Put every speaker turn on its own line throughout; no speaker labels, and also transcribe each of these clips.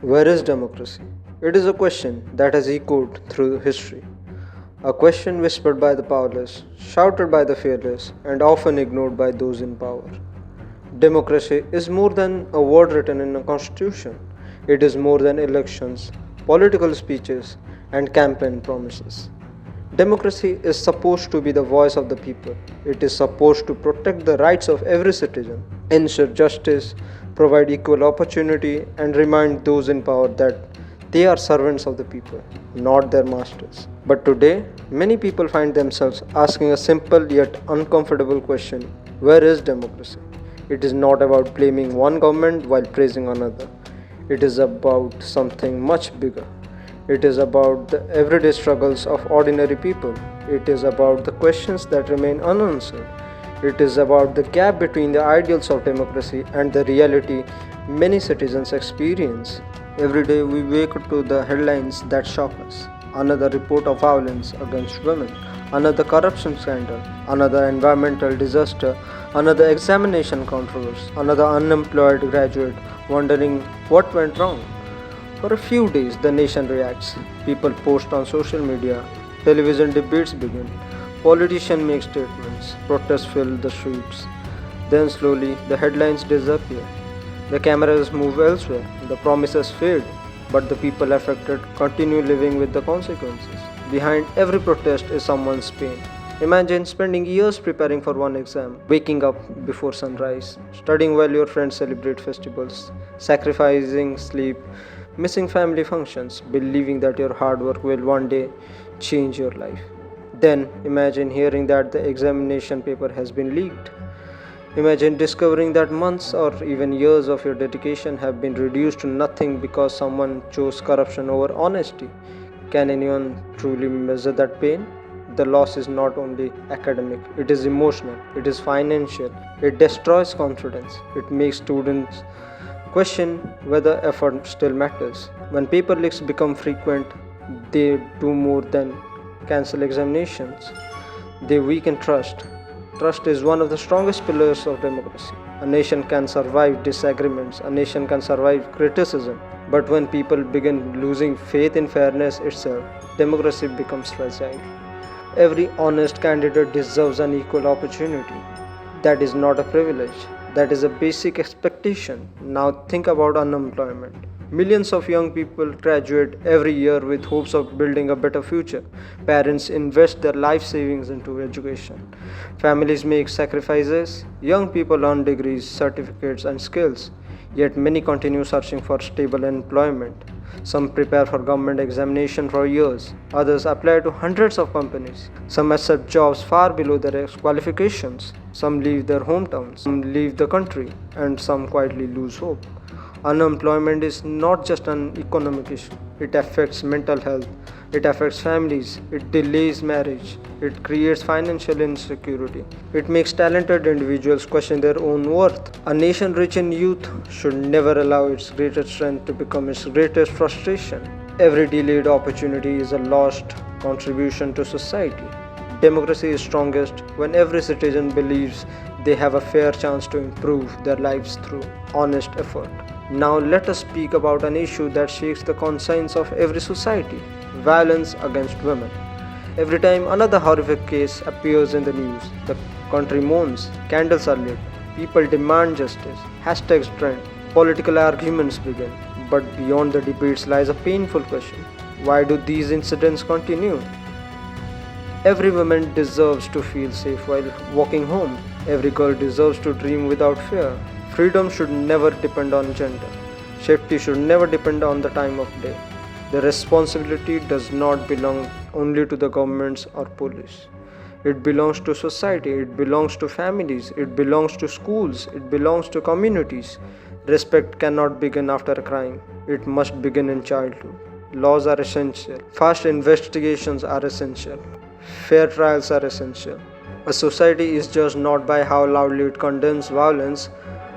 Where is democracy? It is a question that has echoed through history. A question whispered by the powerless, shouted by the fearless, and often ignored by those in power. Democracy is more than a word written in a constitution. It is more than elections, political speeches, and campaign promises. Democracy is supposed to be the voice of the people. It is supposed to protect the rights of every citizen, ensure justice, provide equal opportunity, and remind those in power that they are servants of the people, not their masters. But today, many people find themselves asking a simple yet uncomfortable question: where is democracy? It is not about blaming one government while praising another. It is about something much bigger. It is about the everyday struggles of ordinary people. It is about the questions that remain unanswered. It is about the gap between the ideals of democracy and the reality many citizens experience. Every day we wake up to the headlines that shock us. Another report of violence against women, another corruption scandal, another environmental disaster, another examination controversy, another unemployed graduate wondering what went wrong. For a few days, the nation reacts. People post on social media, television debates begin, politicians make statements, protests fill the streets. Then slowly, the headlines disappear. The cameras move elsewhere, the promises fade, but the people affected continue living with the consequences. Behind every protest is someone's pain. Imagine spending years preparing for one exam, waking up before sunrise, studying while your friends celebrate festivals, sacrificing sleep, missing family functions, believing that your hard work will one day change your life. Then imagine hearing that the examination paper has been leaked. Imagine discovering that months or even years of your dedication have been reduced to nothing because someone chose corruption over honesty. Can anyone truly measure that pain? The loss is not only academic, it is emotional, it is financial, it destroys confidence, it makes students question whether effort still matters. When paper leaks become frequent, they do more than cancel examinations. They weaken trust. Trust is one of the strongest pillars of democracy. A nation can survive disagreements, a nation can survive criticism. But when people begin losing faith in fairness itself, democracy becomes fragile. Every honest candidate deserves an equal opportunity. That is not a privilege, that is a basic expectation. Now think about unemployment. Millions of young people graduate every year with hopes of building a better future. Parents invest their life savings into education. Families make sacrifices. Young people earn degrees, certificates, and skills. Yet many continue searching for stable employment. Some prepare for government examination for years. Others apply to hundreds of companies. Some accept jobs far below their qualifications. Some leave their hometowns. Some leave the country. And some quietly lose hope. Unemployment is not just an economic issue. It affects mental health. It affects families. It delays marriage. It creates financial insecurity. It makes talented individuals question their own worth. A nation rich in youth should never allow its greatest strength to become its greatest frustration. Every delayed opportunity is a lost contribution to society. Democracy is strongest when every citizen believes they have a fair chance to improve their lives through honest effort. Now let us speak about an issue that shakes the conscience of every society: violence against women. Every time another horrific case appears in the news, the country mourns, candles are lit, people demand justice, hashtags trend, political arguments begin. But beyond the debates lies a painful question: why do these incidents continue? Every woman deserves to feel safe while walking home. Every girl deserves to dream without fear. Freedom should never depend on gender. Safety should never depend on the time of day. The responsibility does not belong only to the governments or police. It belongs to society, it belongs to families, it belongs to schools, it belongs to communities. Respect cannot begin after a crime, it must begin in childhood. Laws are essential, fast investigations are essential, fair trials are essential. A society is judged not by how loudly it condemns violence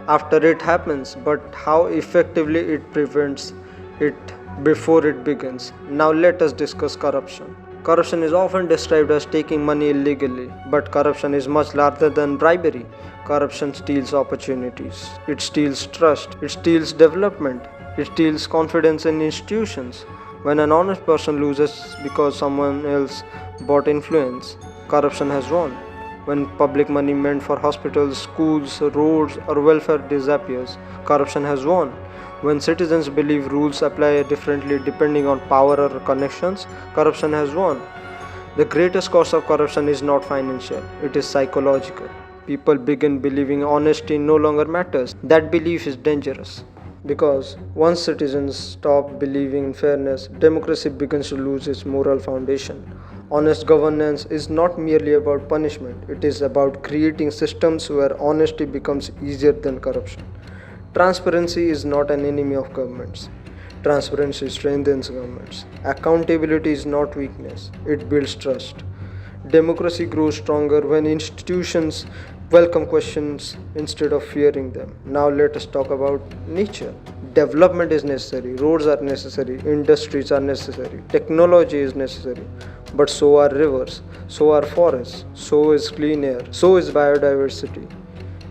after it happens, but how effectively it prevents it before it begins. Now let us discuss corruption. Corruption is often described as taking money illegally, but corruption is much larger than bribery. Corruption steals opportunities, it steals trust, it steals development, It steals confidence in institutions. When an honest person loses because someone else bought influence, corruption has won. When public money meant for hospitals, schools, roads, or welfare disappears, corruption has won. When citizens believe rules apply differently depending on power or connections, corruption has won. The greatest cause of corruption is not financial, it is psychological. People begin believing honesty no longer matters. That belief is dangerous. Because once citizens stop believing in fairness, democracy begins to lose its moral foundation. Honest governance is not merely about punishment, it is about creating systems where honesty becomes easier than corruption. Transparency is not an enemy of governments. Transparency strengthens governments. Accountability is not weakness, it builds trust. Democracy grows stronger when institutions welcome questions instead of fearing them. Now, let us talk about nature. Development is necessary, roads are necessary, industries are necessary, technology is necessary, but so are rivers, so are forests, so is clean air, so is biodiversity.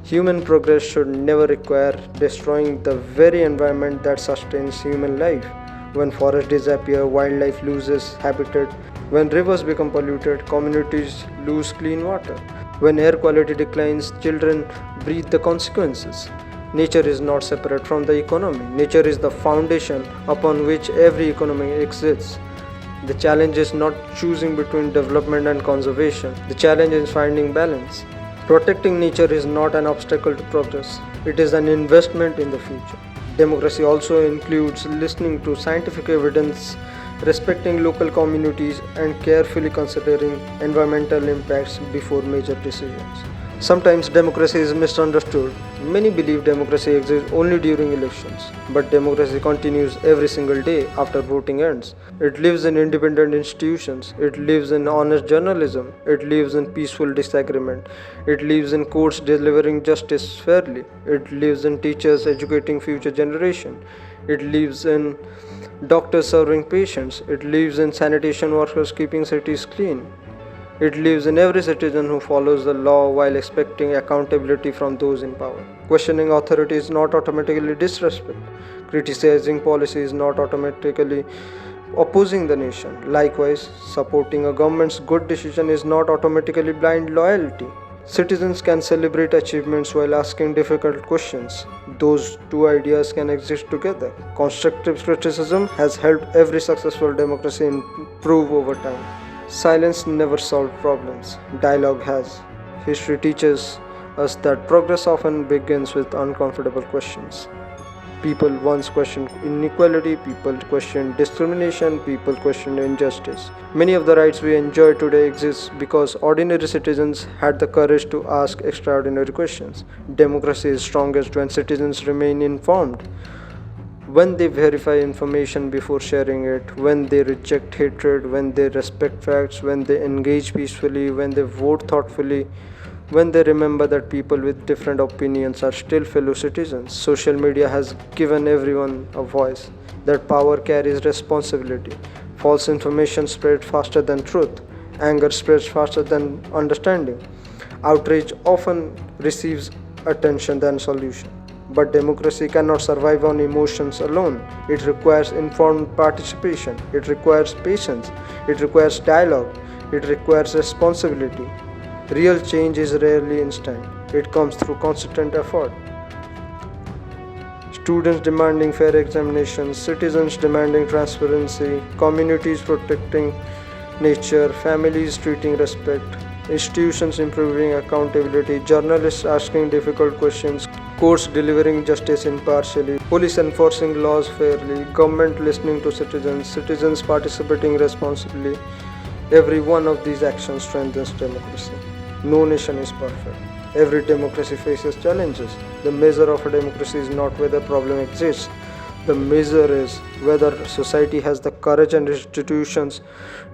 Human progress should never require destroying the very environment that sustains human life. When forests disappear, wildlife loses habitat. When rivers become polluted, communities lose clean water. When air quality declines, children breathe the consequences. Nature is not separate from the economy. Nature is the foundation upon which every economy exists. The challenge is not choosing between development and conservation. The challenge is finding balance. Protecting nature is not an obstacle to progress, it is an investment in the future. Democracy also includes listening to scientific evidence, respecting local communities, and carefully considering environmental impacts before major decisions. Sometimes democracy is misunderstood. Many believe democracy exists only during elections, but democracy continues every single day after voting ends. It lives in independent institutions, it lives in honest journalism, it lives in peaceful disagreement, it lives in courts delivering justice fairly, it lives in teachers educating future generation, it lives in doctors serving patients, it lives in sanitation workers keeping cities clean. It lives in every citizen who follows the law while expecting accountability from those in power. Questioning authority is not automatically disrespect. Criticizing policy is not automatically opposing the nation. Likewise, supporting a government's good decision is not automatically blind loyalty. Citizens can celebrate achievements while asking difficult questions. Those two ideas can exist together. Constructive criticism has helped every successful democracy improve over time. Silence never solved problems, dialogue has. History teaches us that progress often begins with uncomfortable questions. People once questioned inequality, people questioned discrimination, people questioned injustice. Many of the rights we enjoy today exist because ordinary citizens had the courage to ask extraordinary questions. Democracy is strongest when citizens remain informed, when they verify information before sharing it, when they reject hatred, when they respect facts, when they engage peacefully, when they vote thoughtfully, when they remember that people with different opinions are still fellow citizens. Social media has given everyone a voice. That power carries responsibility. False information spreads faster than truth. Anger spreads faster than understanding. Outrage often receives attention than solution. But democracy cannot survive on emotions alone. It requires informed participation, it requires patience, it requires dialogue, it requires responsibility. Real change is rarely instant, it comes through consistent effort. Students demanding fair examinations, citizens demanding transparency, communities protecting nature, families treating respect, institutions improving accountability, journalists asking difficult questions, courts delivering justice impartially, police enforcing laws fairly, government listening to citizens, citizens participating responsibly. Every one of these actions strengthens democracy. No nation is perfect. Every democracy faces challenges. The measure of a democracy is not whether a problem exists. The measure is whether society has the courage and institutions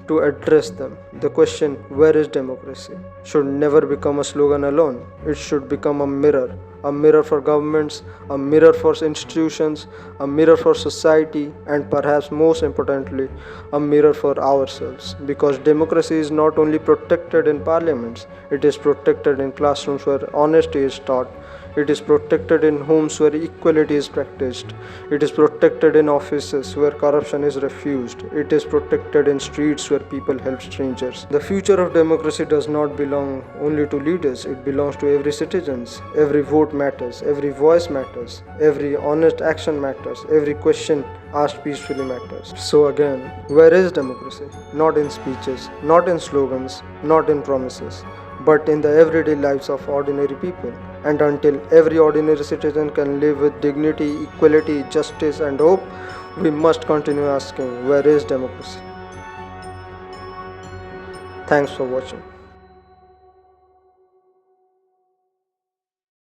to address them. The question, where is democracy, should never become a slogan alone. It should become a mirror for governments, a mirror for institutions, a mirror for society, and perhaps most importantly, a mirror for ourselves. Because democracy is not only protected in parliaments, it is protected in classrooms where honesty is taught, It is protected in homes where equality is practiced. It is protected in offices where corruption is refused. It is protected in streets where people help strangers. The future of democracy does not belong only to leaders, it belongs to every citizen. Every vote matters, every voice matters, every honest action matters, every question asked peacefully matters. So again, where is democracy? Not in speeches, not in slogans, not in promises, but in the everyday lives of ordinary people. And until every ordinary citizen can live with dignity, equality, justice, and hope, we must continue asking, where is democracy? Thanks for watching.